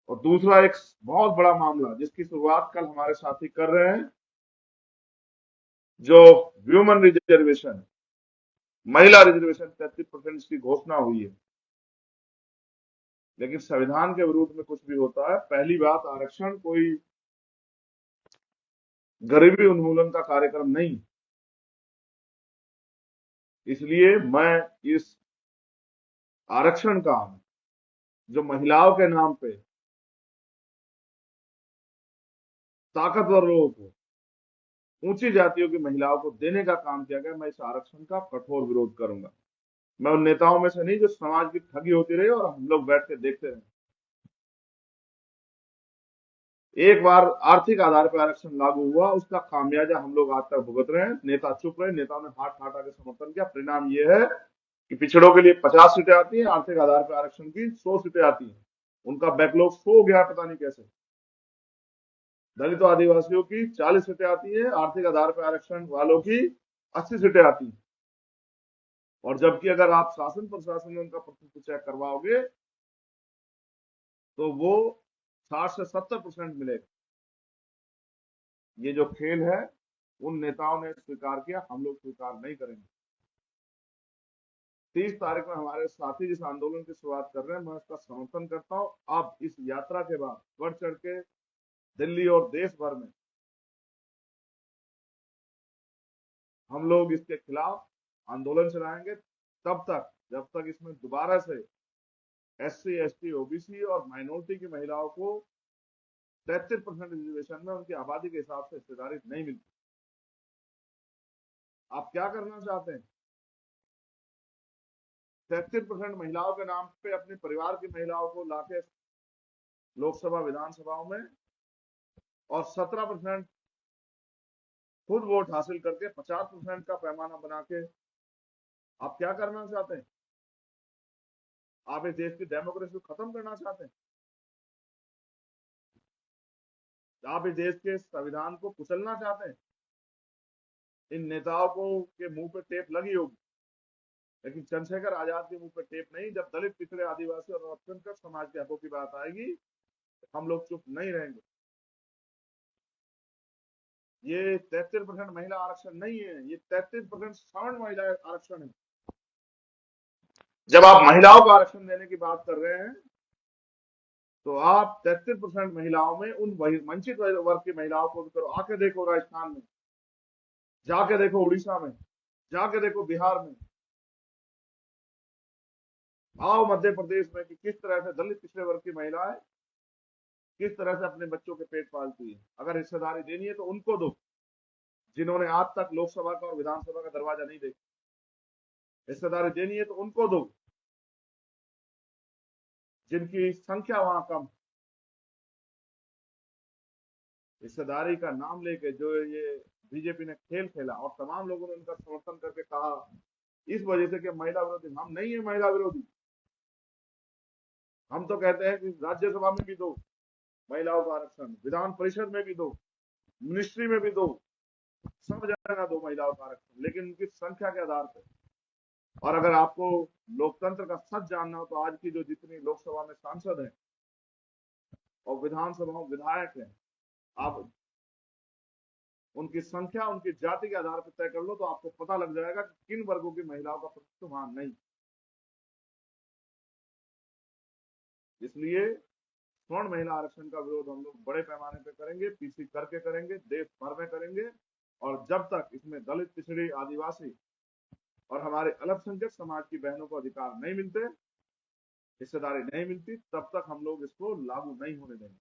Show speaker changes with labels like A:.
A: और दूसरा एक बहुत बड़ा मामला जिसकी शुरुआत कल हमारे साथी कर रहे हैं, जो व्यूमन रिजर्वेशन, महिला रिजर्वेशन 33% की घोषणा हुई है। लेकिन संविधान के विरुद्ध में कुछ भी होता है। पहली बात, आरक्षण कोई गरीबी उन्मूलन का कार्यक्रम नहीं। इसलिए मैं इस आरक्षण का, जो महिलाओं के नाम पे ताकतवर लोगों को, ऊंची जातियों की महिलाओं को देने का काम किया गया, मैं इस आरक्षण का कठोर विरोध करूंगा। मैं उन नेताओं में से नहीं जो समाज की ठगी होती रही और हम लोग बैठ के देखते रहे। एक बार आर्थिक आधार पर आरक्षण लागू हुआ, उसका खामियाजा हम लोग आज तक भुगत रहे हैं। नेता चुप रहे, नेताओं ने हाथ हटा के समर्थन किया। परिणाम ये है कि पिछड़ों के लिए 50 सीटें आती हैं, आर्थिक आधार पर आरक्षण की 100 सीटें आती हैं। उनका बैकलॉग सो गया, पता नहीं कैसे। दलित आदिवासियों की 40 सीटें आती है, आर्थिक आधार पर आरक्षण वालों की 80 सीटें आती हैं। और जबकि अगर आप शासन प्रशासन में उनका प्रतिनिधित्व चेक करवाओगे तो वो 60 से 70% मिलेगा। ये जो खेल है, उन नेताओं ने स्वीकार किया, हम लोग स्वीकार नहीं करेंगे। 30 तारीख में हमारे साथी जिस आंदोलन की शुरुआत कर रहे हैं, मैं उसका समर्थन करता हूं। अब इस यात्रा के बाद बढ़ चढ़ के दिल्ली और देश भर में हम लोग इसके खिलाफ आंदोलन चलाएंगे, तब तक जब तक इसमें दोबारा से SC, ST, OBC और माइनॉरिटी की महिलाओं को 33% रिजर्वेशन में उनकी आबादी के हिसाब से हिस्सेदारी नहीं मिलती। आप क्या करना चाहते हैं? 33% महिलाओं के नाम पे अपने परिवार की महिलाओं को लाके लोकसभा विधानसभाओं में, और 17% खुद वोट हासिल करके 50% का पैमाना बना के आप क्या करना चाहते हैं? आप इस देश की डेमोक्रेसी को खत्म करना चाहते हैं? आप इस देश के संविधान को कुचलना चाहते हैं? इन नेताओं को के मुंह पे टेप लगी होगी, लेकिन चंद्रशेखर आजाद के मुंह पे टेप नहीं। जब दलित, पिछड़े, आदिवासी और अल्पसंख्यक समाज के हकों की बात आएगी, हम लोग चुप नहीं रहेंगे। ये 33% महिला आरक्षण नहीं है, ये 33% सवर्ण महिला आरक्षण है। जब आप महिलाओं को आरक्षण देने की बात कर रहे हैं, तो आप 33% महिलाओं में उन वंचित वर्ग की महिलाओं को भी करो। आके देखो राजस्थान में, जाके देखो उड़ीसा में, जाके देखो बिहार में, आओ मध्य प्रदेश में, कि किस तरह से दलित, पिछड़े वर्ग की महिलाएं किस तरह से अपने बच्चों के पेट पालती है। अगर हिस्सेदारी देनी है तो उनको दो, जिन्होंने आज तक लोकसभा का और विधानसभा का दरवाजा नहीं देखा। हिस्सेदारी देनी है तो उनको दो, जिनकी संख्या वहां कम। हिस्सेदारी का नाम लेके जो ये बीजेपी ने खेल खेला, और तमाम लोगों ने उनका समर्थन करके कहा इस वजह से कि महिला विरोधी। हम नहीं है महिला विरोधी। हम तो कहते हैं कि राज्यसभा में भी दो महिलाओं का आरक्षण, विधान परिषद में भी दो, मिनिस्ट्री में भी दो, सब जगह दो महिलाओं का आरक्षण, लेकिन उनकी संख्या के आधार पर। और अगर आपको लोकतंत्र का सच जानना हो, तो आज की जो जितनी लोकसभा में सांसद हैं और विधानसभा में विधायक हैं, आप उनकी संख्या उनकी जाति के आधार पर तय कर लो, तो आपको पता लग जाएगा कि किन वर्गों की महिलाओं का प्रतिनिधित्व वहां नहीं। इसलिए स्वर्ण महिला आरक्षण का विरोध हम लोग बड़े पैमाने पर करेंगे, पीसी करके करेंगे, देश भर में करेंगे। और जब तक इसमें दलित, पिछड़ी, आदिवासी और हमारे अल्पसंख्यक समाज की बहनों को अधिकार नहीं मिलते, हिस्सेदारी नहीं मिलती, तब तक हम लोग इसको लागू नहीं होने देंगे।